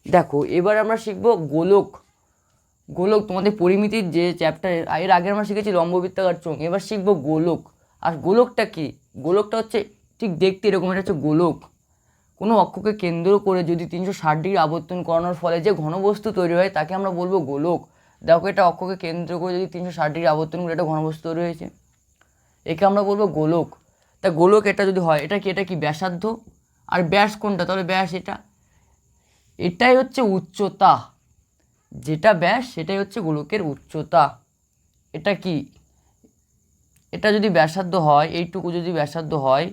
দেখো এবার আমরা শিখব গোলক। গোলক তোমাদের পরিমিতির যে চ্যাপ্টার এর আগে আমরা শিখেছি লম্ববৃত্তাকার চোঙ, এবার শিখব গোলক। আর গোলকটা কি? গোলকটা হচ্ছে ঠিক দেখতে এরকম, এটা হচ্ছে গোলক। কোনো অক্ষকে কেন্দ্র করে যদি 360 ডিগ্রি আবর্তন করানোর ফলে যে ঘনবস্তু তৈরি হয় তাকে আমরা বলবো গোলক। দেখো এটা অক্ষকে কেন্দ্র করে যদি 360 ডিগ্রি আবর্তন করে একটা ঘনবস্তু তৈরি হয়েছে, একে আমরা বলবো গোলক। তা গোলক এটা যদি হয়, এটা কি ব্যাসার্ধ, আর ব্যাস কোনটা? তাহলে ব্যাস এটাই হচ্ছে উচ্চতা, যেটা ব্যাস সেটাই হচ্ছে গোলকের উচ্চতা। এটা কি? এটা যদি ব্যাসার্ধ হয়, এইটুকু যদি ব্যাসার্ধ হয়,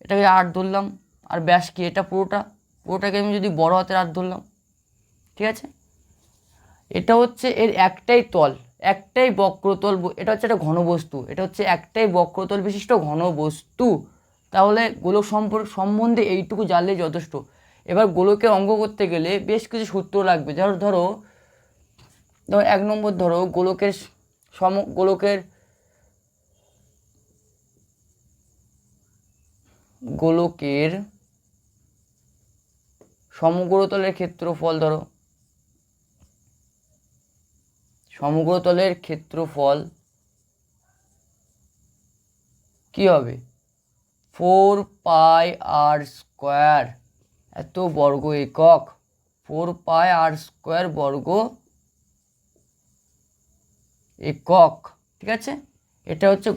এটাকে আর ধরলাম, আর ব্যাস কি? এটা পুরোটাকে আমি যদি বড় হাতের আর ধরলাম, ঠিক আছে? এটা হচ্ছে এর একটাই তল, একটাই বক্রতল, এটা হচ্ছে একটা ঘনবস্তু, এটা হচ্ছে একটাই বক্রতল বিশিষ্ট ঘনবস্তু। তাহলে গোলক সম্বন্ধে এইটুকু জানলেই যথেষ্ট। এবার গোলকের অঙ্ক করতে গেলে বেশ কিছু সূত্র লাগবে। ধরো 1 নম্বর, ধরো গোলকের গোলকের সমগ্রতলের ক্ষেত্রফল, ধরো সমগ্রতলের ক্ষেত্রফল কি হবে? 4 পাই আর স্কোয়ার, এত বর্গ একক, 4 পাই আর স্কোয়ার বর্গ একক, ঠিক আছে? এটা হচ্ছে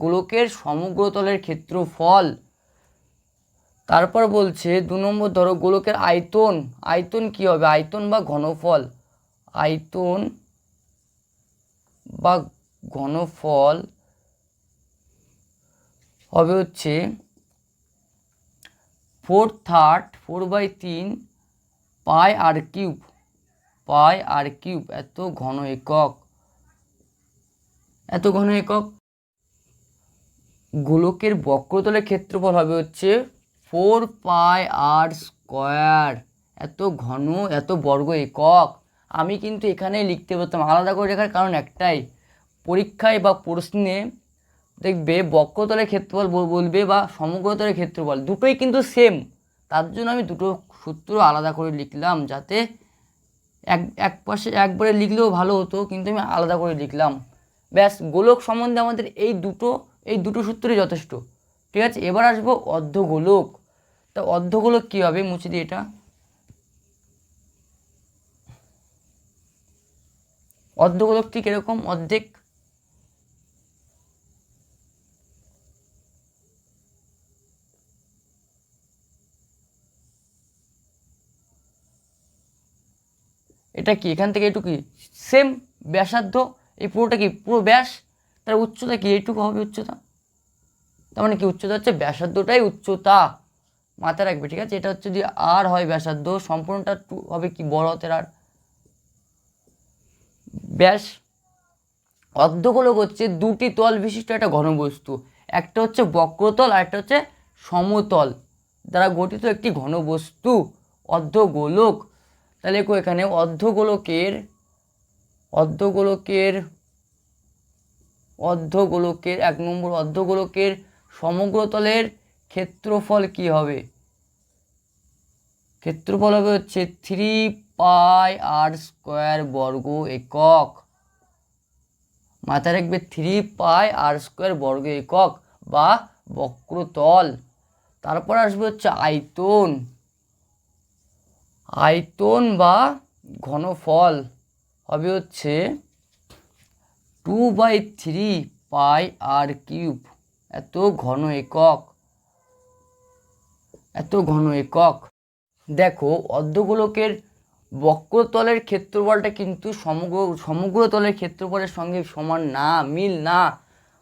গোলকের সমগ্রতলের ক্ষেত্রফল। তারপর বলছে 2 নম্বর, ধরো গোলকের আয়তন কি হবে? আয়তন বা ঘনফল হবে হচ্ছে 4/3 পাই আর কিউব, এত ঘন একক। গোলকের বক্রতলের ক্ষেত্রফল হবে হচ্ছে 4 পাই আর স্কোয়ার, এত ঘন, এত বর্গ একক। আমি কিন্তু এখানে লিখতে পারতাম, আলাদা করে লেখার কারণ একটাই, পরীক্ষায় বা প্রশ্নে দেখবে বক্রতলের ক্ষেত্রফল বলবে বা সমগ্রতলের ক্ষেত্রফল, দুটোই কিন্তু সেম। তার জন্য আমি দুটো সূত্র আলাদা করে লিখলাম, যাতে এক পাশে একবারে লিখলেও ভালো হতো, কিন্তু আমি আলাদা করে লিখলাম। ব্যাস, গোলক সম্বন্ধে আমাদের এই দুটো সূত্রই যথেষ্ট, ঠিক আছে? এবার আসবো অর্ধগোলক। তা অর্ধগোলক কী হবে? মুছে দিই এটা। অর্ধগোলক ঠিক এরকম, অর্ধেক। এটা কি? এখান থেকে এটুকু সেম ব্যাসার্ধ, এই পুরোটা কি? পুরো ব্যাস। তার উচ্চতা কি? এইটুকু হবে উচ্চতা। তার মানে কি? উচ্চতা হচ্ছে ব্যাসার্ধটাই উচ্চতা, মাথায় রাখবে, ঠিক আছে? এটা হচ্ছে যদি আর হয় ব্যাসার্ধ, সম্পূর্ণটা হবে কি? বড় হাতের আর। ব্যাস। অর্ধগোলক হচ্ছে দুটি তল বিশিষ্ট একটা ঘনবস্তু, একটা হচ্ছে বক্রতল আর একটা হচ্ছে সমতল দ্বারা গঠিত একটি ঘনবস্তু, অর্ধগোলক। তাহলে এখানে অর্ধগোলকের অর্ধগোলকের 1 নম্বর, অর্ধগোলকের সমগ্রতলের ক্ষেত্রফল কি হবে? ক্ষেত্রফল হবে হচ্ছে 3 পাই আর স্কোয়ার বর্গ একক, মাথায় রাখবে, 3 পাই আর স্কোয়ার বর্গ একক বা বক্রতল। তারপর আসবে হচ্ছে আয়তন বা ঘনফল হবে হচ্ছে 2/3 পাই আর কিউব, এত ঘন একক। দেখো অর্ধগোলকের বক্রতলের ক্ষেত্রফলটা কিন্তু সমগ্রতলের ক্ষেত্রফলের সঙ্গে সমান না, মিল না।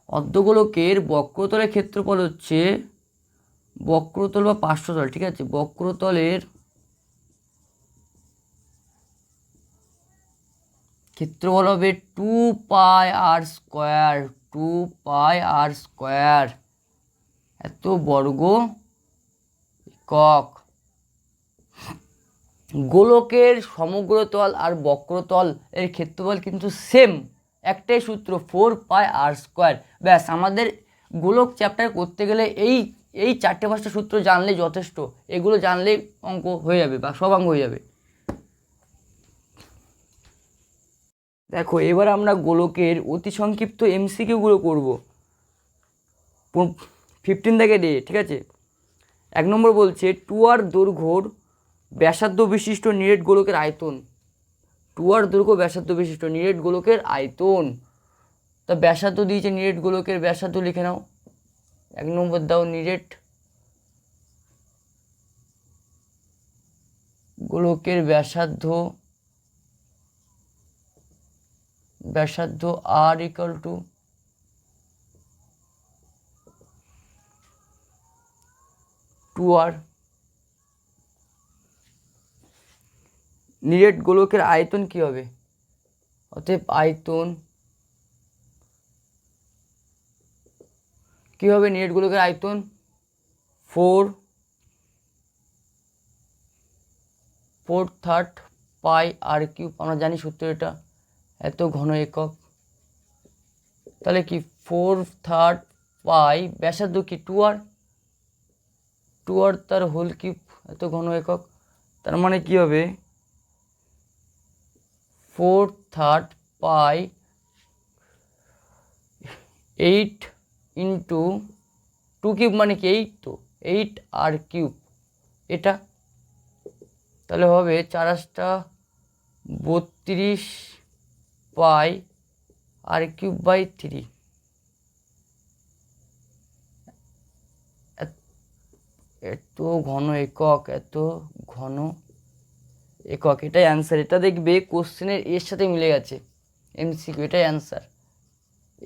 অর্ধগোলকের বক্রতলের ক্ষেত্রফল হচ্ছে বক্রতল বা পার্শ্বতল, ঠিক আছে? বক্রতলের ক্ষেত্রফল হবে 2 পাই আর স্কোয়ার, এত বর্গ একক। গোলকের সমগ্রতল আর বক্রতল এর ক্ষেত্রফল কিন্তু সেম, একটাই সূত্র, 4 পাই আর স্কোয়ার। ব্যাস, আমাদের গোলক চ্যাপ্টার করতে গেলে এই 4-5টা সূত্র জানলে যথেষ্ট। এগুলো জানলেই অঙ্ক হয়ে যাবে বা সব অঙ্ক হয়ে যাবে। দেখো এবার আমরা গোলকের অতি সংক্ষিপ্ত এমসিকিউগুলো করব 15 থেকে ডে, ঠিক আছে। 1 নম্বর বলছে 2r দৈর্ঘ্যর ব্যাসার্ধ বিশিষ্ট নিরেট গোলকের আয়তন। 2r দৈর্ঘ্য ব্যাসার্ধ বিশিষ্ট নিরেট গোলকের আয়তন। তা ব্যাসার্ধ দিয়েছে, নিরেট গোলকের ব্যাসার্ধ লিখে নাও। 1 নম্বর দাও, নিরেট গোলকের ব্যাসার্ধ r ইকুয়াল টু নিরেট গোলকের আয়তন কি হবে? অতএব আয়তন কি হবে? নিরেট গোলকের আয়তন 4/3 পাই r কিউব। আমরা জানি সূত্র এটা, এত ঘন একক। তাহলে কি 4/3 পাই, ব্যাসার্ধ কি 2r তার হোল কিউব, এত ঘন একক। তার মানে কি হবে 4/3 পাই 8 ইন্টু 2 কিউব মানে কি 8, তো 8r কিউব এটা। তাহলে হবে 4×8 = 32 পাই r কিউব বাই 3। এত ঘন একক, এত ঘন একক, এটাই অ্যান্সার। এটা দেখবে কোশ্চেনের এর সাথে মিলে গেছে, এমসিকিউ, এটাই অ্যান্সার,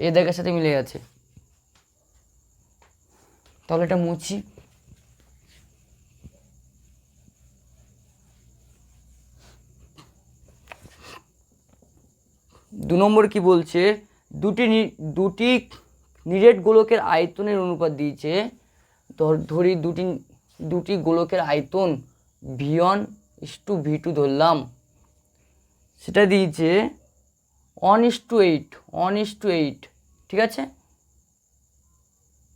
এ দেখার সাথে মিলে গেছে। তাহলে এটা মুছি। দু নম্বর কি বলছে? দুটি নিরেট গোলকের আয়তনের অনুপাত দিয়েছে। ধরি দুটি গোলকের আয়তন v1:v2 ধরলাম, সেটা দিয়েছে 1:8, ঠিক আছে।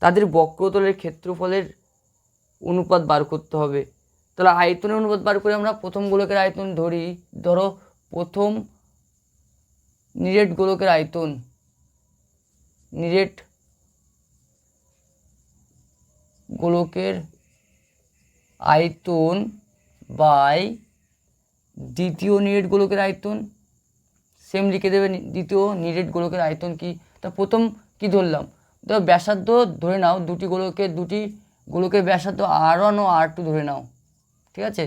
তাদের বক্রতলের ক্ষেত্রফলের অনুপাত বার করতে হবে। তাহলে আয়তনের অনুপাত বার করে আমরা প্রথম গোলকের আয়তন ধরি। ধরো প্রথম নিরেট গোলকের আয়তন, নিরেট গোলকের আয়তন বাই দ্বিতীয় নিরেট গোলকের আয়তন, সেম লিখে দেবে। দ্বিতীয় নিরেট গোলকের আয়তন কি? তা প্রথম কি ধরলাম? ধরো ব্যাসার্ধ ধরে নাও, দুটি গোলকের ব্যাসার্ধ r1 ও r2 ধরে নাও, ঠিক আছে।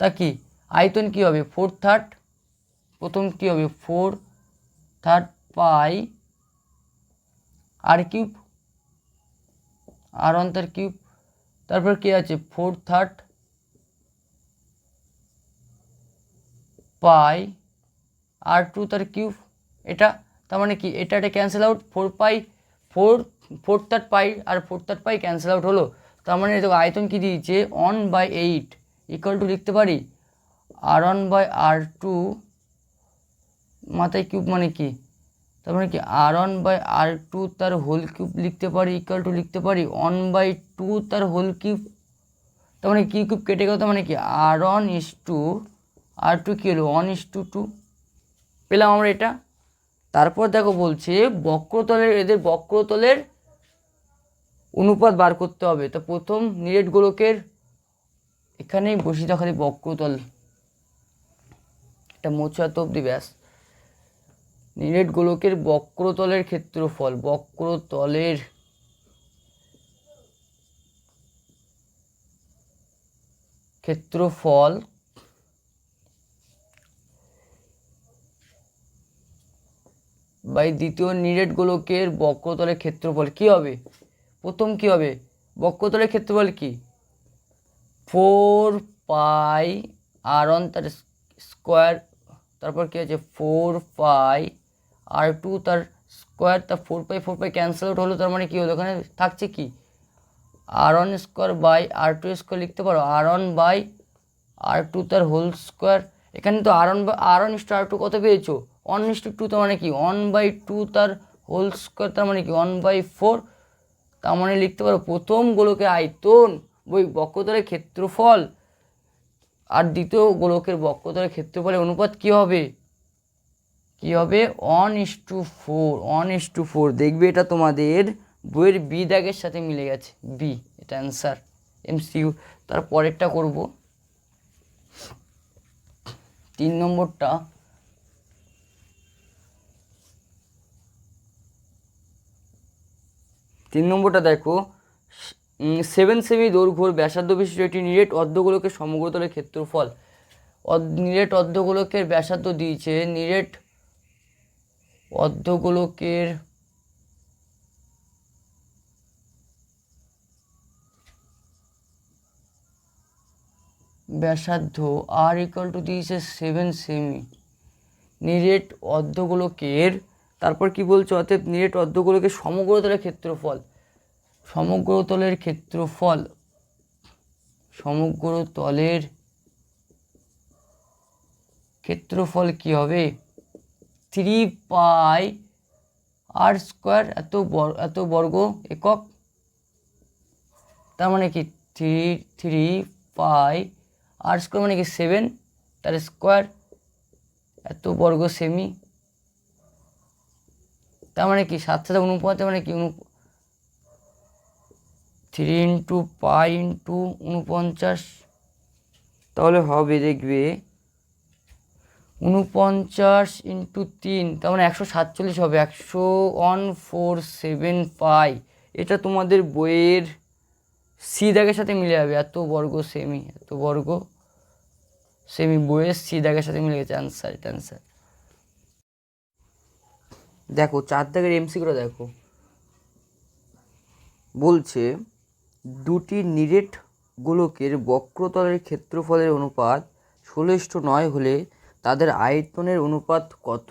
তা কি আয়তন কি হবে? 4/3, প্রথম কি হবে 4/3 পাই r কিউব, r1 তার কিউব। তারপর কি আছে 4/3 পাই r2 তার কিউব, এটা। তার মানে কি এটা ক্যান্সেল আউট, 4/3 পাই আর 4/3 পাই ক্যান্সেল আউট হলো। তার মানে দেখো আয়তন কি দিয়েছে 1/8 ইকুয়াল টু লিখতে পারি r1/r2 মাথায় কিউব মানে কি, তার মানে কি r1/r2 তার হোল কিউব লিখতে পারি, ইকুয়াল টু লিখতে পারি 1/2 তার হোল কিউব। তার মানে কি কিউব কেটে গেল, তার মানে কি r1:r2 কি হলো 1:2 পেলাম আমরা এটা। তারপর দেখো বলছে এদের বক্রতলের অনুপাত বার করতে হবে। তো প্রথম নিরেট গোলকের, এখানেই বসি দেখো বক্রতল, এটা মোছা তো অব্দি ব্যাস। নিরেট গোলকের বক্রতলের ক্ষেত্রফল, বক্রতলের ক্ষেত্রফল বাই দ্বিতীয় নিরেট গোলকের বক্রতলের ক্ষেত্রফল কি হবে? প্রথম কি হবে? বক্রতলের ক্ষেত্রফল কি 4 পাই r1 তার স্কোয়ার, তারপর কি আছে 4 পাই r2 তার স্কোয়ার। তা 4 পাই ক্যান্সেল আউট হলো। তার মানে কি হলো, ওখানে থাকছে কি r1 square by r2 square লিখতে পারো, r1/r2 তার হোল স্কোয়ার। এখানে তো r1/r2 কত পেয়েছো 1:2, তার মানে কি 1/2 তার হোল স্কোয়ার, তার মানে কি 1/4। তার মানে লিখতে পারো প্রথম গোলকের আয়তন বক্রতলের ক্ষেত্রফল আর দ্বিতীয় গোলকের বক্রতলের ক্ষেত্রফলের অনুপাত কি হবে? কী হবে 1:4 দেখবে এটা তোমাদের বইয়ের বি দাগের সাথে মিলে গেছে, বি এটা অ্যান্সার এমসিকিউ। তার পরেরটা করব 3 নম্বরটা। 3 নম্বরটা দেখো 7 সেমি দৈর্ঘ্যর ব্যাসার্ধ বিশিষ্ট একটি নিরেট অর্ধগোলকের সমগ্রতলের ক্ষেত্রফল। নিরেট অর্ধগোলকের ব্যাসার্ধ দিয়েছে, নিরেট অর্ধগোলকের ব্যাসার্ধ আর ইকুয়াল টু দিয়েছে 7 সেমি। নিরেট অর্ধগোলকের, তারপর কি বলছো, অতএব নিরেট অর্ধগোলকের সমগ্রতলের ক্ষেত্রফল, সমগ্রতলের ক্ষেত্রফল, সমগ্রতলের ক্ষেত্রফল কি হবে 3 পাই আর স্কোয়ার, এত বর্গ একক। তার মানে কি 3 পাই আর স্কোয়ার মানে কি 7, তার স্কোয়ার এত বর্গ সেমি। তার মানে কি 7 7 49, মানে কি 3 ইন্টু পাই ইন্টু 49, তাহলে হবে দেখবে 49 ইন্টু 3, তার মানে 147 হবে, 10147 পাই। এটা তোমাদের বইয়ের সি দাগের সাথে মিলে যাবে, এত বর্গ সেমি, এত বর্গ সেমি বইয়ের সি দাগের সাথে মিলে গেছে, অ্যান্সার এটা অ্যান্সার। দেখো 4 দাগের এমসিকিউটা দেখো, বলছে দুটি নিরেট গোলকের বক্রতলের ক্ষেত্রফলের অনুপাত 16:9 হলে তাদের আয়তনের অনুপাত কত?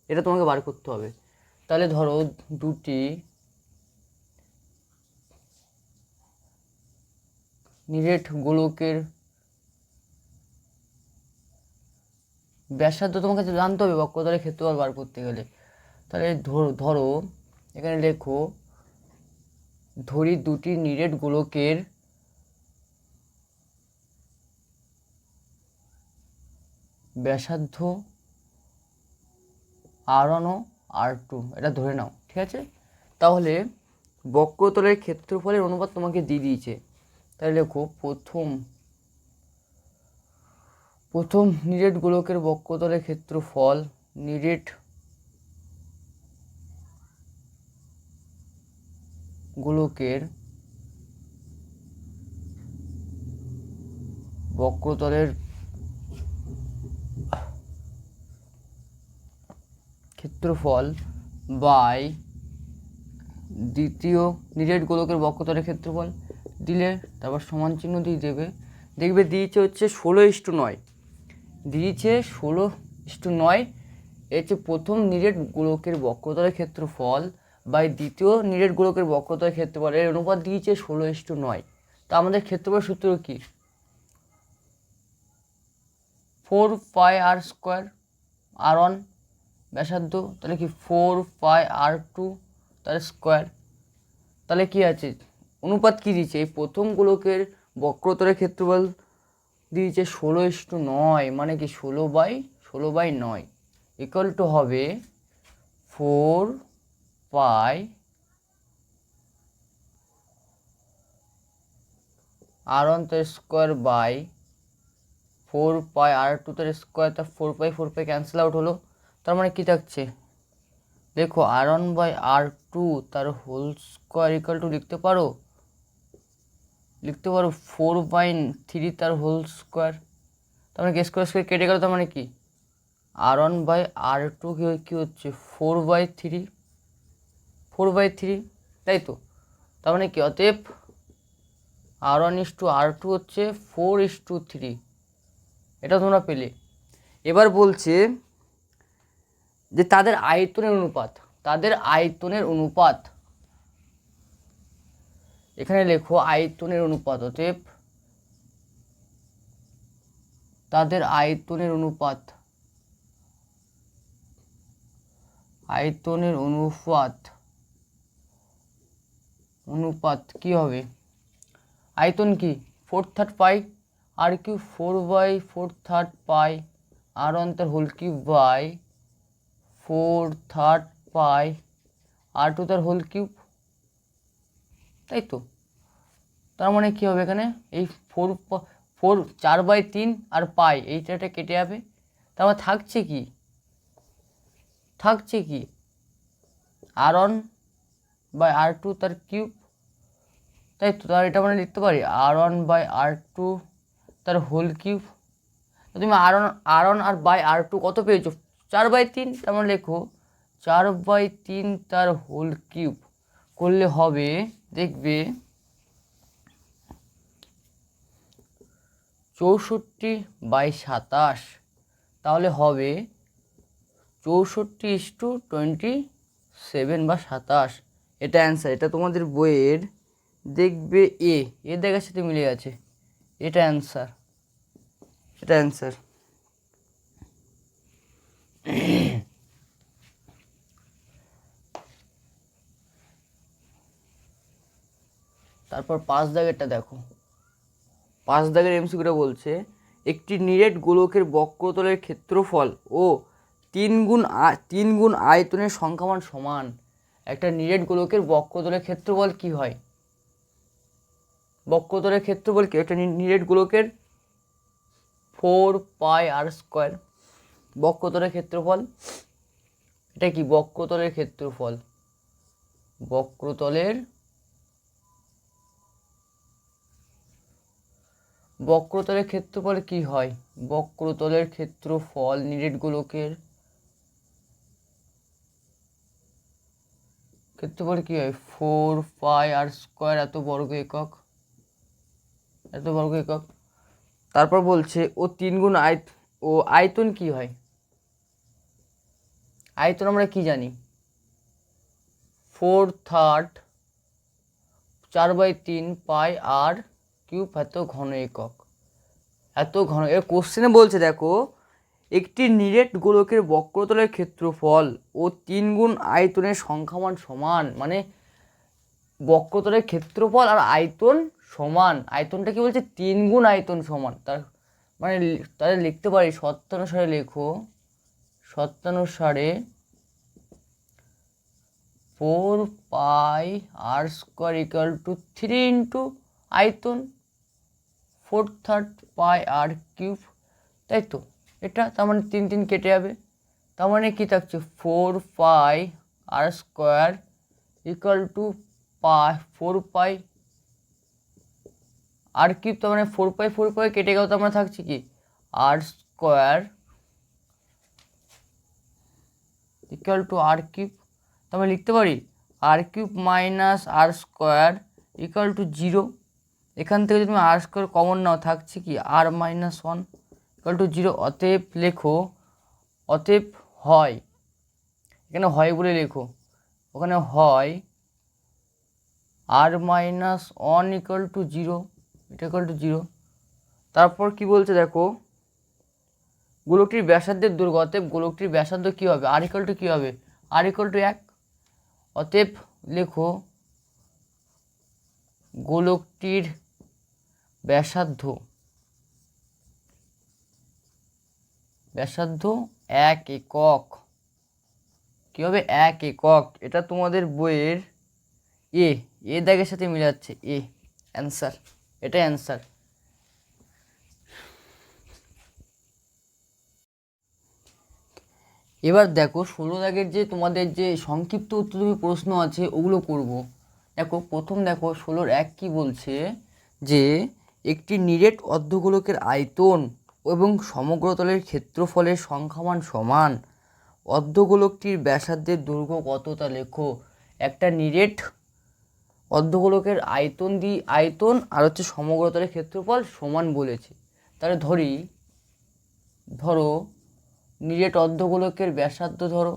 এটা তোমাকে বার করতে হবে। তাহলে ধরো দুটি নিরেট গোলকের ব্যাসার্ধ তোমাকে জানতে হবে বক্রতলের ক্ষেত্রফল বার করতে গেলে। তাহলে ধরো এখানে লেখো, ধরি দুটি নিরেট গোলকের ব্যাসার্ধ R1 ও R2, এটা ধরে নাও, ঠিক আছে। তাহলে বক্রতলের ক্ষেত্রফলের অনুপাত তোমাকে দিয়ে দিয়েছে। তাহলে লেখো প্রথম নিরেট গোলকের বক্রতলের ক্ষেত্রফল, নিরেট গোলকের বক্রতলের ক্ষেত্রফল বাই দ্বিতীয় নিরেট গোলকের বক্রতলের ক্ষেত্রফল দিলে তারপর সমান চিহ্ন দিয়ে দেবে। দেখবে দিয়েছে হচ্ছে 16:9, দিয়েছে 16:9। এর হচ্ছে প্রথম নিরেট গোলকের বক্রতলের ক্ষেত্রফল বাই দ্বিতীয় নিরেট গোলকের বক্রতলের ক্ষেত্রফল, এর অনুপাত দিয়েছে 16:9। তা আমাদের ক্ষেত্রফল সূত্র কি 4 পাই আর স্কোয়ার, R1 ব্যাসার্ধ, তাহলে কি 4 পাই R2 তার স্কোয়ার। তাহলে কি আছে অনুপাত কি দিয়েছে, এই প্রথম গোলকের বক্রতলের ক্ষেত্রফল দিয়েছে 16:9, মানে কি 16/9 ইকুয়াল টু হবে 4 পাই R1 তার স্কোয়ার বাই 4 পাই R2 তার স্কোয়ার। তার 4 পাই ক্যান্সেল আউট হলো। তার মানে কি থাকছে দেখো R1/R2 তার হোল স্কোয়ার ইকুয়াল টু লিখতে পারো 4/3 তার হোল স্কোয়ার। তার মানে স্কোয়ার কেটে গেল, তার মানে কি R1/R2 কি হচ্ছে 4/3, তাই তো। তার মানে কি অতএব R1:R2 হচ্ছে 4:3, এটা তোমরা পেলে। এবার বলছে যে তাদের আয়তনের অনুপাত, এখানে লেখো আয়তনের অনুপাত, অতএব তাদের আয়তনের অনুপাত কি হবে, আয়তন কি 4/3 পাই আর কিউব 4/4 পাই R1 তার whole cube by 4/3 pi r2 তার হোল কিউব, তাই তো। তার মানে কী হবে এখানে, এই 4/3 আর পাই এইটা কেটে যাবে, তারপর থাকছে কি r1/r2 তার কিউব, তাই তো। তার এটা মানে লিখতে পারি r1/r2 তার হোল কিউব। তুমি r1 আর r2 কত পেয়েছো, 4/3, তার মানে লেখো 4/3 তার হোল কিউব করলে হবে, দেখবে 64/27, তাহলে হবে 64:27 বা 27, এটা অ্যান্সার। এটা তোমাদের বইয়ের দেখবে এ দেখার সাথে মিলে গেছে, এটা অ্যান্সার। তারপর 5 দাগেরটা দেখো, 5 দাগের এমসিকিউটা বলছে একটি নিরেট গোলকের বক্রতলের ক্ষেত্রফল ও 3 গুণ আয়তনের সংখ্যামান সমান। একটা নিরেট গোলকের বক্রতলের ক্ষেত্রফল কি হয়, বক্রতলের ক্ষেত্রফল কি, একটা নিরেট গোলকের 4πr², বক্রতলের ক্ষেত্রফল, এটা কি বক্রতলের ক্ষেত্রফল, বক্রতলের ক্ষেত্রফল কি হয়, বক্রতলের ক্ষেত্রফল নিরেট গোলকের ক্ষেত্রফল কি হয়, 4πr² এত বর্গ একক। তারপর বলছে ও 3 গুণ আয়তন কি হয়, আয়তন আমরা কি জানি, 4/3 4/3 পাই r কিউব এত ঘন একক। এর কোশ্চেনে বলছে দেখো একটি নিরেট গোলকের বক্রতলের ক্ষেত্রফল ও 3 গুণ আয়তনের সংখ্যামান সমান, মানে বক্রতলের ক্ষেত্রফল আর আয়তন সমান, আয়তনটা কি বলছে 3 গুণ আয়তন সমান, তার মানে তাহলে লিখতে পারি শর্তানুসারে, লেখো শর্তানুসারে 4πr² = 3 × আয়তন 4/3 পাই r3, তাই তো। এটা তার মানে 3 কেটে যাবে, তার মানে কি থাকছে 4πr² = 4π r3, তার মানে 4π কেটে গেল, তার মানে থাকছে কি r² = r3, তার মানে লিখতে পারি r³ - r² = 0। এখান থেকে যদি তুমি r² কমন নাও থাকছে কি r - 1 = 0। অতএব লেখো, অতএব হয়, এখানে হয় বলে লেখো, ওখানে হয় r - 1 = 0, এটা = 0। তারপর কি বলছে দেখো গোলকটির ব্যাসার্ধের দৈর্ঘ্য, অতএব গোলকটির ব্যাসার্ধ কী হবে, r = কী হবে, r = 1। অতএব লেখো গোলকটির ব্যাসার্ধ 1 একক, কী হবে 1 একক। এটা তোমাদের বইয়ের এ দাগের সাথে মিলে যাচ্ছে, অ্যান্সার, এটাই অ্যান্সার। এবার দেখো 16 দাগের যে তোমাদের যে সংক্ষিপ্ত উত্তরী প্রশ্ন আছে ওগুলো করব। দেখো প্রথম দেখো 16-1 কি বলছে, যে একটি নিরেট অর্ধগোলকের আয়তন এবং সমগ্রতলের ক্ষেত্রফলের সংখ্যামান সমান, অর্ধগোলকটির ব্যাসার্ধের দৈর্ঘ্য কত তা লেখো। একটা নিরেট অর্ধগোলকের আয়তন আর হচ্ছে সমগ্রতলের ক্ষেত্রফল সমান বলেছে, তাহলে ধরো নিরেট অর্ধগোলকের ব্যাসার্ধ, ধরো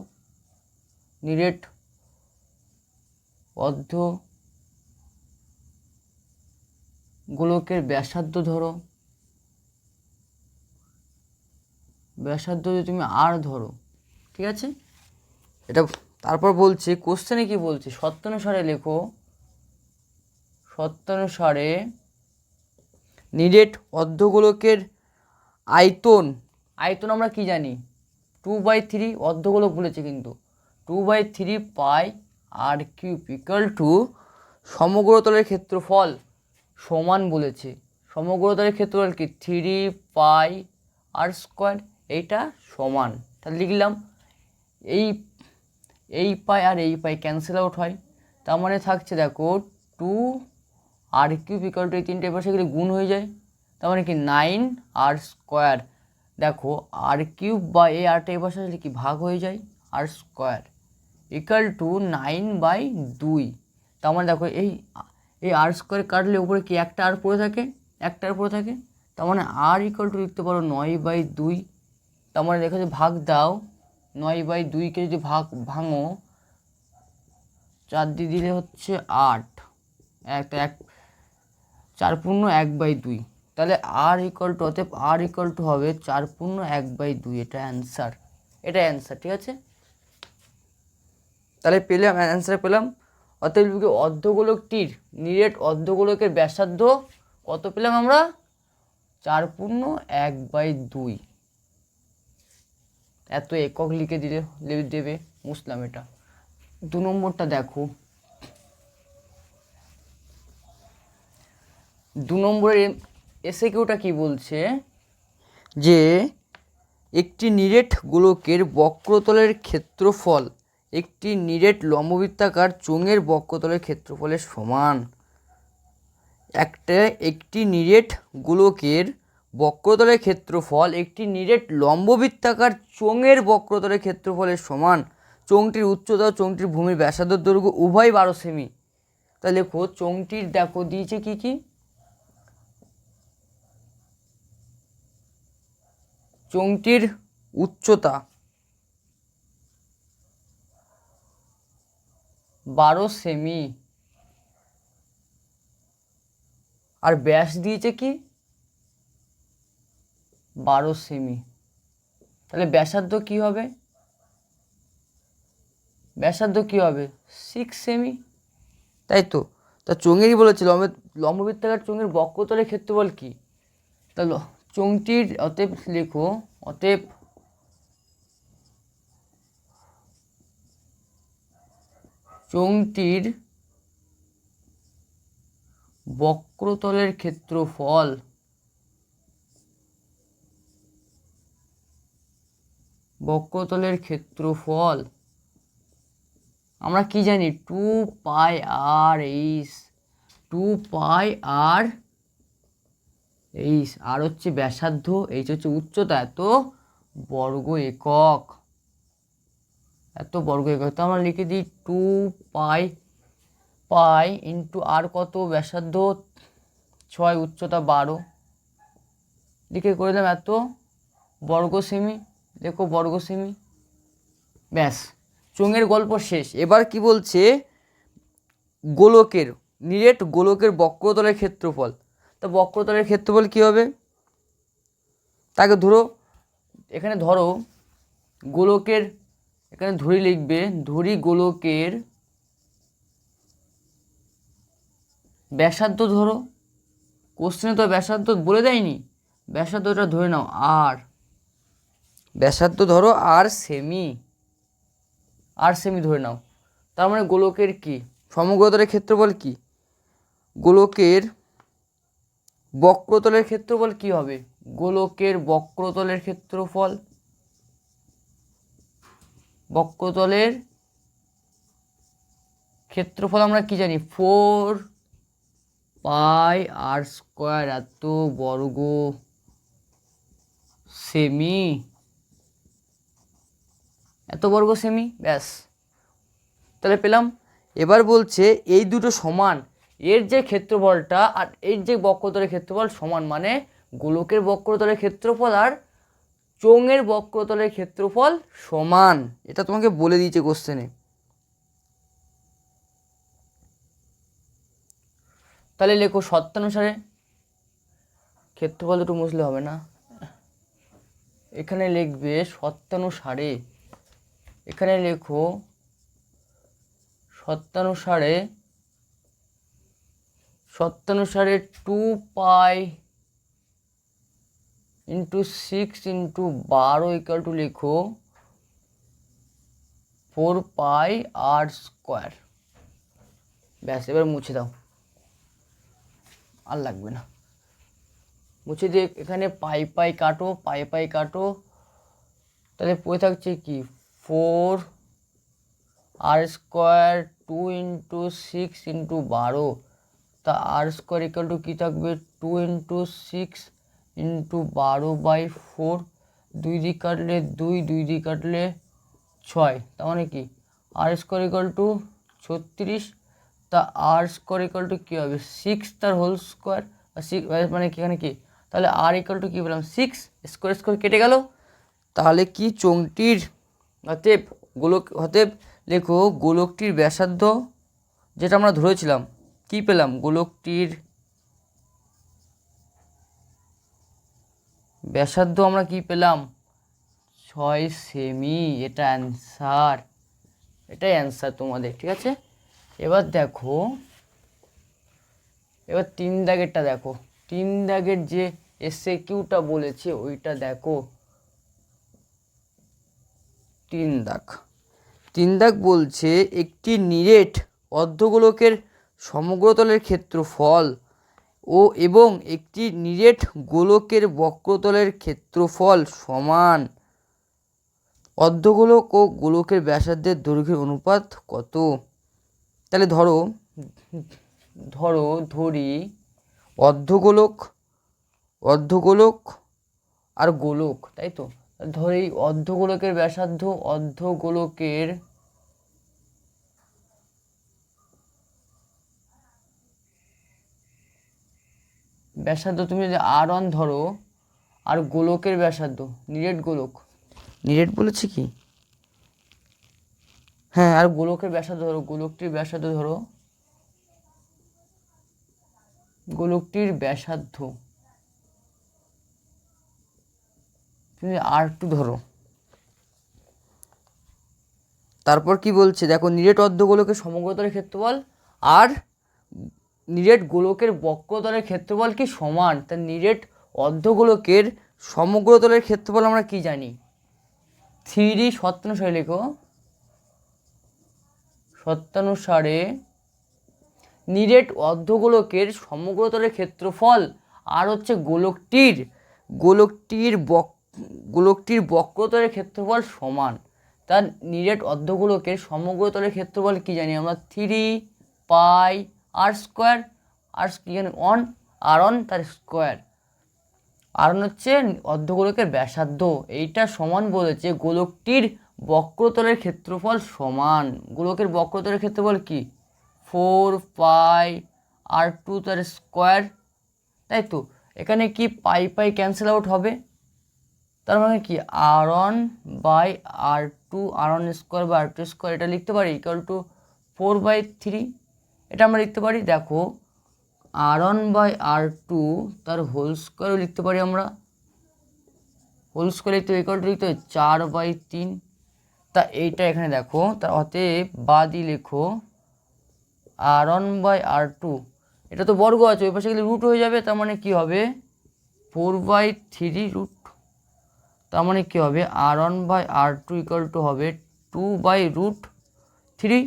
নিরেট অর্ধগোলকের ব্যাসার্ধ, যদি তুমি আর ধরো, ঠিক আছে। এটা তারপর বলছে কোশ্চেনে কি বলছে, শর্তানুসারে লেখো, শর্তানুসারে নিরেট অর্ধগোলকের আয়তন আমরা কি জানি, 2/3 অর্ধগোলক বলেছে কিন্তু 2/3 পাই আর কিউব ইকুয়াল টু সমগ্রতলের ক্ষেত্রফল সমান বলেছে। সমগ্রতলের ক্ষেত্রফল কি 3 পাই আর স্কোয়ার, এইটা সমান। তাহলে লিখলাম এই পাই আর এই পাই ক্যান্সেল আউট হয়, তার মানে থাকছে দেখো 2 আর কিউব ইকুয়াল টু এই তিনটে পাশে গেলে গুণ হয়ে যায়, তার মানে কি 9 আর স্কোয়ার। দেখো আর কিউব বা এই আরটা এই পাশে আসলে কি ভাগ হয়ে যায়, আর স্কোয়ার ইকুয়াল টু 9/2। তার মানে দেখো এই আর স্কোয়ার কাটলে উপরে কি একটা আর পড়ে থাকে, একটা আর পড়ে থাকে, তার মানে আর ইকুয়াল টু লিখতে পারো 9/2। তার মানে দেখো যে ভাগ দাও 9/2কে যদি ভাঙো 4 দিয়ে দিলে হচ্ছে 8, এক 4×1/2, তাহলে আর ইকুয়াল টু অতএব আর ইকুয়াল টু হবে 4×1/2। এটা অ্যান্সার, এটা অ্যান্সার, ঠিক আছে। তাহলে পেলাম অ্যান্সার পেলাম। অতএব অর্ধগোলকটির নিরেট অর্ধগোলকের ব্যাসার্ধ কত পেলাম আমরা, 4×1/2। এত একক লিখে দিলে দেবে, মুসলাম এটা। 2 নম্বরটা দেখো, 2 নম্বরের এসএকিউটা কি বলছে যে একটি নিরেট গোলকের বক্রতলের ক্ষেত্রফল একটি নিরেট লম্ববৃত্তাকার চোঙের বক্রতলের ক্ষেত্রফলের সমান। একটি নিরেট গোলকের বক্রতলের ক্ষেত্রফল একটি নিরেট লম্ববৃত্তাকার চোঙের বক্রতলের ক্ষেত্রফলের সমান। চোঙটির উচ্চতা ও চোঙটির ভূমির ব্যাসার্ধ দৈর্ঘ্য উভয় 12 সেমি। তাহলে দেখো চোঙটির দেখো দিয়েছে কি কি, চোঙটির উচ্চতা 12 সেমি আর ব্যাস দিয়েছে কি 12 সেমি। তাহলে ব্যাসার্ধ কি হবে, ব্যাসার্ধ কি হবে 6 সেমি, তাই তো। তা চোঙেরই বলেছিল লম্ববৃত্তাকার চোঙের বক্রতলের ক্ষেত্রফল কি, তাহলে চোঙটির অতএব লেখো অতএব চোঙটির বক্রতলের ক্ষেত্রফল আমরা কি জানি 2 পাই আর আর হচ্ছে ব্যাসার্ধ, এইচ হচ্ছে উচ্চতা, এত বর্গ একক, তো আমরা লিখে দিই 2 পাই ইন্টু আর কত ব্যাসার্ধ 6, উচ্চতা 12, লিখে করে দিলাম এত বর্গ সেমি। দেখো বর্গ সেমি, ব্যাস চোঙের গল্প শেষ। এবার কি বলছে, গোলকের নিরেট গোলকের বক্রতলের ক্ষেত্রফল। তো বক্রতলের ক্ষেত্রফল কি হবে, তাকে এখানে ধরো গোলকের, এখানে ধরি গোলকের ব্যাসার্ধ ধরো, কোশ্চেনে তো ব্যাসার্ধ বলে দেয়নি, ব্যাসার্ধটা ধরে নাও আর, ব্যাসার্ধ ধরো আর সেমি ধরে নাও। তার মানে গোলকের কি সমগ্রতলের ক্ষেত্রফল কি, গোলকের বক্রতলের ক্ষেত্রফল কি হবে, গোলকের বক্রতলের ক্ষেত্রফল আমরা কি জানি 4 পাই আর স্কোয়ার এত বর্গ সেমি, ব্যাস তাহলে পেলাম। এবার বলছে এই দুটো সমান, এর যে ক্ষেত্রফলটা আর এর যে বক্রতলের ক্ষেত্রফল সমান, মানে গোলকের বক্রতলের ক্ষেত্রফল আর চোঙের বক্রতলের ক্ষেত্রফল সমান, এটা তোমাকে বলে দিয়েছে কোশ্চেনে। তাহলে লেখো শর্তানুসারে, ক্ষেত্রফল দুটো মুছলে হবে না, এখানে লিখবে শর্তানুসারে, এখানে লেখো শর্তানুসারে 2 pi into 6 into 12 equal to লেখো 4πr²। ব্যাস, এবার মুছে দাও, আর লাগবে না, মুছে দিয়ে এখানে পাই কাটো, তাহলে পড়ে থাকছে কি 4r², 2 × 6 × 12, তা r² কী থাকবে 2 × 6 × 12/4, 2 দিয়ে কাটলে 2, 2 দিয়ে কাটলে 6, তার মানে কি r² 36, তা r² কী হবে 6 তার হোল স্কোয়ার, 6 মানে এখানে কি, তাহলে r কী বললাম 6, স্কোয়ার কেটে গেল। তাহলে কি চোঙটির অতএব লেখো গোলকটির ব্যাসার্ধ, যেটা আমরা ধরেছিলাম কি পেলাম, গোলকটির ব্যাসার্ধ আমরা কি পেলাম 6 সেমি। এটা অ্যান্সার, এটাই অ্যান্সার তোমাদের, ঠিক আছে। এবার দেখো, এবার 3 দাগেরটা দেখো, 3 দাগের যে এসএকিউটা বলেছে ওইটা দেখো। 3 দাগ বলছে একটি নিরেট অর্ধগোলকের সমগ্রতলের ক্ষেত্রফল এবং একটি নিরেট গোলকের বক্রতলের ক্ষেত্রফল সমান। অর্ধগোলক ও গোলকের ব্যাসার্ধের দৈর্ঘ্যের অনুপাত কত? তাহলে ধরি অর্ধগোলক আর গোলক, তাই তো। ধরি অর্ধগোলকের ব্যাসার্ধ, অর্ধগোলকের ব্যাসার্ধ তুমি যদি r1 ধরো, আর গোলকের ব্যাসার্ধ নিরেট বলেছে কি, হ্যাঁ, আর গোলকের ব্যাসার্ধ ধরো, গোলকটির ব্যাসার্ধ তুমি r2 ধরো। তারপর কি বলছে দেখো, নিরেট অর্ধগোলকের সমগ্রতলের ক্ষেত্রফল আর নিরেট গোলকের বক্রতলের ক্ষেত্রফল কি সমান। তা নিরেট অর্ধগোলকের সমগ্রতলের ক্ষেত্রফল আমরা কি জানি, 3 শর্তানুসারে লেখো, শর্তানুসারে নিরেট অর্ধগোলকের সমগ্রতলের ক্ষেত্রফল আর হচ্ছে গোলকটির বক্রতলের ক্ষেত্রফল সমান। তার নিরেট অর্ধগোলকের সমগ্রতলের ক্ষেত্রফল কি জানি আমরা 3πr², আর কি জানি r1 তার স্কোয়ার, r1 হচ্ছে অর্ধগোলকের ব্যাসার্ধ। এইটা সমান বলেছে গোলকটির বক্রতলের ক্ষেত্রফল সমান। গোলকের বক্রতলের ক্ষেত্রফল কি 4πr² তার স্কোয়ার, তাই তো। এখানে কি পাই ক্যান্সেল আউট হবে, তার মানে কি r1/r2, r1² এটা লিখতে পারি = 4/3, এটা আমরা লিখতে পারি। দেখো r1/r2 তার হোল স্কোয়ারও লিখতে পারি আমরা, হোল স্কোয়ার লিখতে 4/3। তা এইটা এখানে দেখো, তার অতএব বাদই লেখো r1/r2, এটা তো বর্গ আছে, ওই পাশে গেলে রুট হয়ে যাবে, তার মানে কি হবে 4/3 তার মানে কি হবে r1/r2 হবে 2/√3,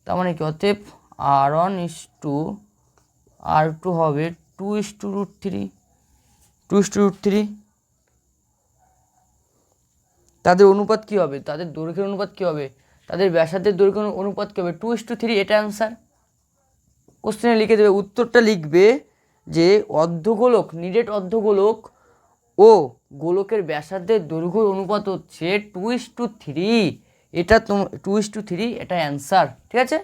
তার মানে কি অতএব r1:r2 হবে 2:√3। তাদের অনুপাত কি হবে, তাদের দৈর্ঘ্যের অনুপাত কি হবে, তাদের ব্যাসার্ধের দৈর্ঘ্যের অনুপাত কি হবে 2:3। এটা অ্যান্সার, কোশ্চেনে লিখে দেবে, উত্তরটা লিখবে যে নিরেট অর্ধগোলক ও গোলকের ব্যাসার্ধের দৈর্ঘ্যের অনুপাত হচ্ছে 2:3। এটা 2:3, এটা অ্যান্সার, ঠিক আছে।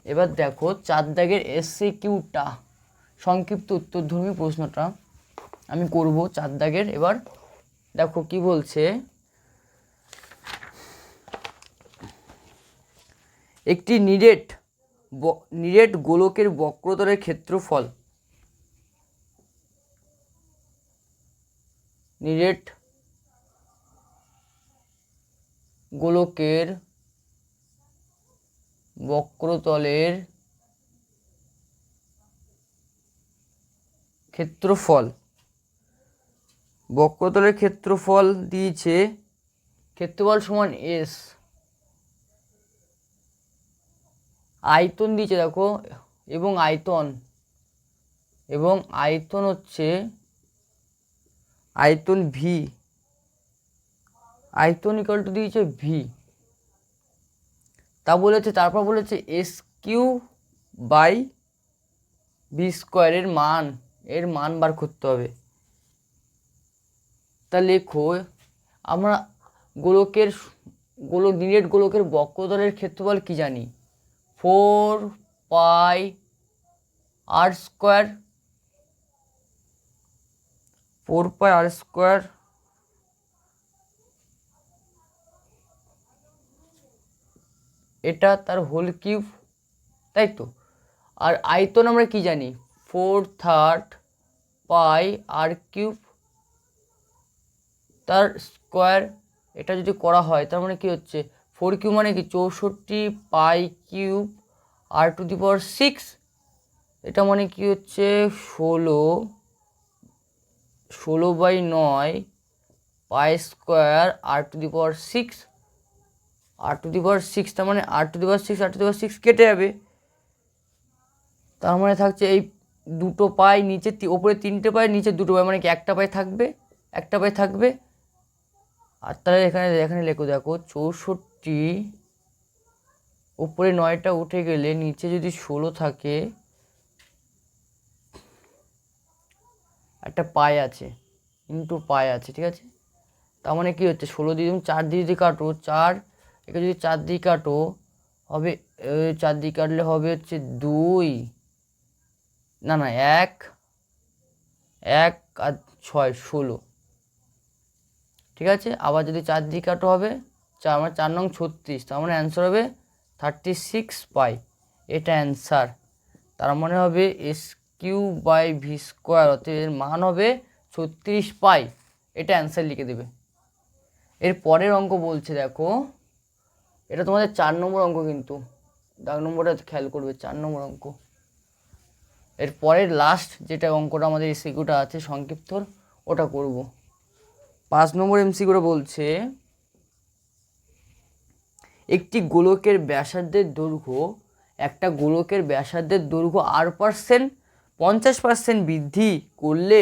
এবার দেখো 4 দাগের এসএকিউটা, সংক্ষিপ্ত উত্তরধর্মী প্রশ্নটা আমি করব 4 দাগের। এবার দেখো কি বলছে, একটি নিরেট গোলকের বক্রতলের ক্ষেত্রফল, নিরেট গোলকের বক্রতলের ক্ষেত্রফল দিয়েছে, ক্ষেত্রফল সমান S, আয়তন দিয়েছে দেখো, এবং আয়তন হচ্ছে আয়তন ভি, আয়তন ইকুয়াল টু দিয়েছে ভি। তা বলেছে, তারপর বলেছে S Q by V square, এর মান বার করতে হবে। তা লেখো, আমরা নিরেট গোলকের বক্রতলের ক্ষেত্রফল কি জানি? 4 পাই আর স্কোয়ার, 4 পাই আর স্কোয়ার এটা তার হোল কিউব, তাই তো। আর আয়তন আমরা কি জানি? 4/3 পাই আর কিউব তার স্কোয়ার। এটা যদি করা হয় তার মানে কি হচ্ছে, 4 কিউব মানে কি 64 পাই কিউব আর টু দি পাওয়ার 6, এটা মানে কি হচ্ছে 16/9 পাই স্কোয়ার আর টু দি পাওয়ার 6, তার মানে আর টু দি পাওয়ার 6 কেটে যাবে। তার মানে থাকছে এই দুটো পাই, নিচে ওপরে 3টে পাই, নিচে 2টো পাই, মানে কি একটা পাই থাকবে। আর তাহলে এখানে লেখো, দেখো 64, উপরে 9টা উঠে গেলে নিচে যদি 16 থাকে, একটা পাই আছে, ইন্টু পাই আছে, ঠিক আছে। তার মানে কি হচ্ছে 16 দিয়ে 4 দিয়ে যদি কাটো, 4 একে যদি 4 দিয়ে কাটো হবে, 4 দিয়ে কাটলে হবে হচ্ছে 2, না 1 আর 6 16, ঠিক আছে। আবার যদি 4 দিয়ে কাটো হবে 4, মানে 4 নং 36, তার মানে অ্যান্সার হবে 36 পাই, এটা অ্যান্সার। তার মানে হবে S Q by V square, অর্থাৎ এর মান হবে 36 পাই, এটা অ্যান্সার লিখে দেবে। এর পরের অঙ্ক বলছে, দেখো এটা তোমাদের 4 নম্বর অঙ্ক, কিন্তু দাগ নম্বরটা খেয়াল করবে, 4 নম্বর অঙ্ক। এর পরের লাস্ট যেটা অঙ্কটা আমাদের এমসিকিউটা আছে সংক্ষিপ্তর, ওটা করব। 5 নম্বর এমসিকিউটা বলছে, একটা গোলকের ব্যাসার্ধের দৈর্ঘ্য r% 50% বৃদ্ধি করলে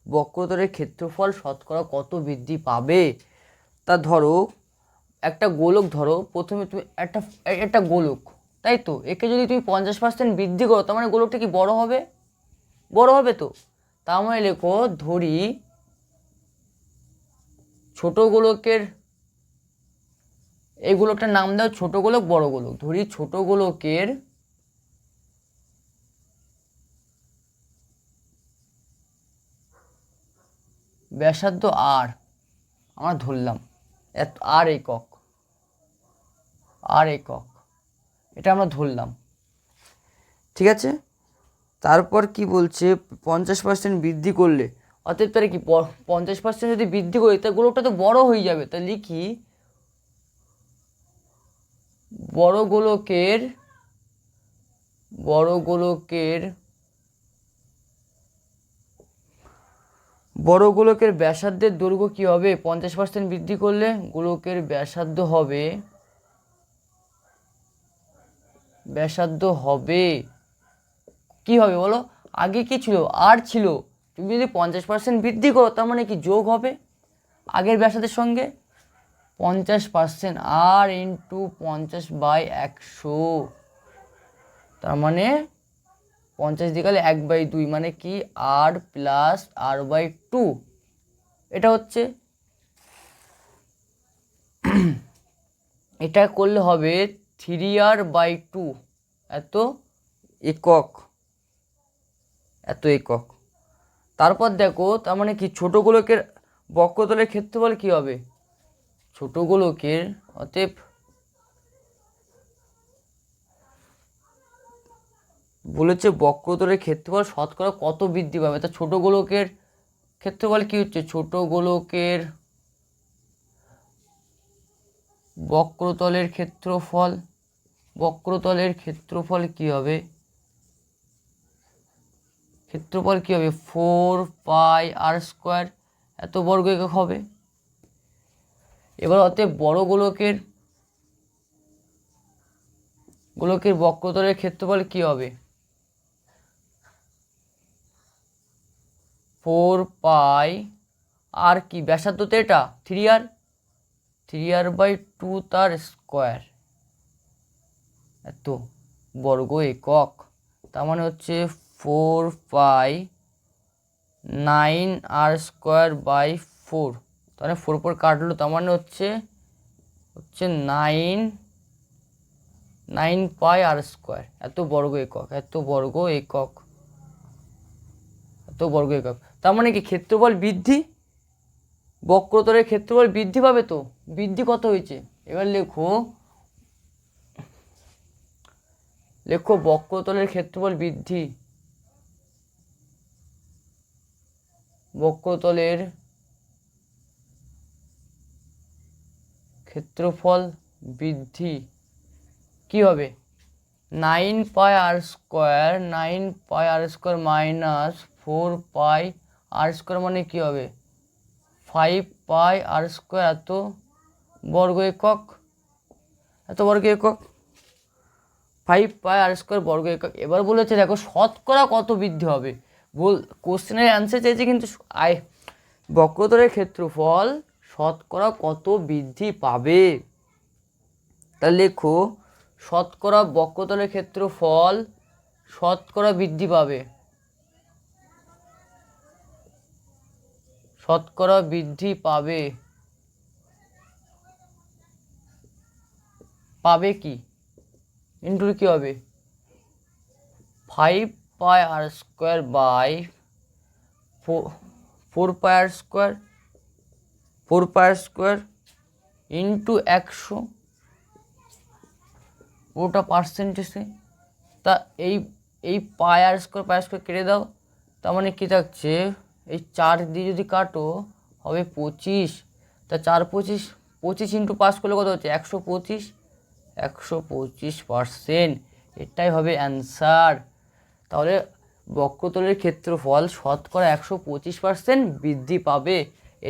বক্রতলের ক্ষেত্রফল শতকরা কত বৃদ্ধি পাবে? তা ধরো একটা গোলক, ধরো প্রথমে তুমি একটা গোলক, তাই তো, একে যদি তুমি 50% বৃদ্ধি করো, তার মানে গোলকটা কি বড় হবে তো। তার মানে লেখো, ধরি ছোট গোলকের, এই গোলকটার নাম দাও ছোট গোলক, বড় গোলক। ধরি ছোট গোলকের ব্যাসার্ধ আর, আমরা ধরলাম আর একক, এটা আমরা ধরলাম, ঠিক আছে। তারপর কি বলছে, 50% বৃদ্ধি করলে, অতএব তাহলে কি 50% যদি বৃদ্ধি করি, তা গোলকটা তো বড় হয়ে যাবে। তা লিখি বড় গোলকের ব্যাসার্ধের দৈর্ঘ্য কি হবে? 50% বৃদ্ধি করলে গোলকের ব্যাসার্ধ হবে কি হবে বলো? আগে কি ছিল? আর ছিল। তুমি যদি 50% বৃদ্ধি করো, তার মানে কি যোগ হবে আগের ব্যাসার্ধের সঙ্গে। 50% আর ইন্টু 50/100, তার মানে 50 দিয়ে গেলে 1/2, মানে কি আর প্লাস r/2, এটা হচ্ছে। এটা করলে হবে 3r/2, এত একক। তারপর দেখো, তার মানে কি ছোট গোলকের বক্রতলের ক্ষেত্রফল কি হবে? ছোট গোলকের, অতএব বলেছে বক্রতলের ক্ষেত্রফল শতকরা কত বৃদ্ধি পাবে। তা ছোট গোলকের ক্ষেত্রফল কি হচ্ছে? ছোট গোলকের বক্রতলের ক্ষেত্রফল কি হবে? 4 পাই আর স্কোয়ার, এত বর্গ একক হবে। এবার অতএব বড় গোলকের বক্রতলের ক্ষেত্রফল কি হবে? 4 পাই আর কি ব্যাসার্ধ তো এটা 3r/2 তার স্কোয়ার, এত বর্গ একক। তার মানে হচ্ছে 4 পাই 9r²/4, তাহলে 4 কাটলো, তার মানে হচ্ছে 9 পাই r², এত বর্গ একক, এত বর্গ একক, এত বর্গ একক। তার মানে কি ক্ষেত্রফল বৃদ্ধি, বক্রতলের ক্ষেত্রফল বৃদ্ধি পাবে তো। বৃদ্ধি কত হয়েছে? এবার লেখো বক্রতলের ক্ষেত্রফল বৃদ্ধি, বক্রতলের ক্ষেত্রফল বৃদ্ধি কি হবে? 9 পাই r² মাইনাস 4 পাই r² মানে কি হবে? 5 পাই r², এত বর্গ একক, এত বর্গ একক, 5 পাই r² বর্গ একক। এবার বলেছে দেখো শতকরা কত বৃদ্ধি হবে। কোশ্চেনের অ্যান্সার চাইছে কিন্তু বক্রতলের ক্ষেত্রফল শতকরা কত বৃদ্ধি পাবে। তাহলে লেখো শতকরা বক্রতলের ক্ষেত্রফল শতকরা বৃদ্ধি পাবে, শতকরা বৃদ্ধি পাবে, পাবে কি ইন্টু কি হবে? 5 পাই r²/4 পাই r², 4 পাই r² ইন্টু 100, ওটা পার্সেন্টেজে। তা এই পাই r² কেটে দাও, তার মানে কি থাকছে? এই 4 দিয়ে যদি কাটো হবে 25, তা 4 25, 25 ইন্টু 5 করলে কত হচ্ছে? 125, 125%, এটাই হবে অ্যান্সার। তাহলে বক্রতলের ক্ষেত্রফল শতকরা 125% বৃদ্ধি পাবে।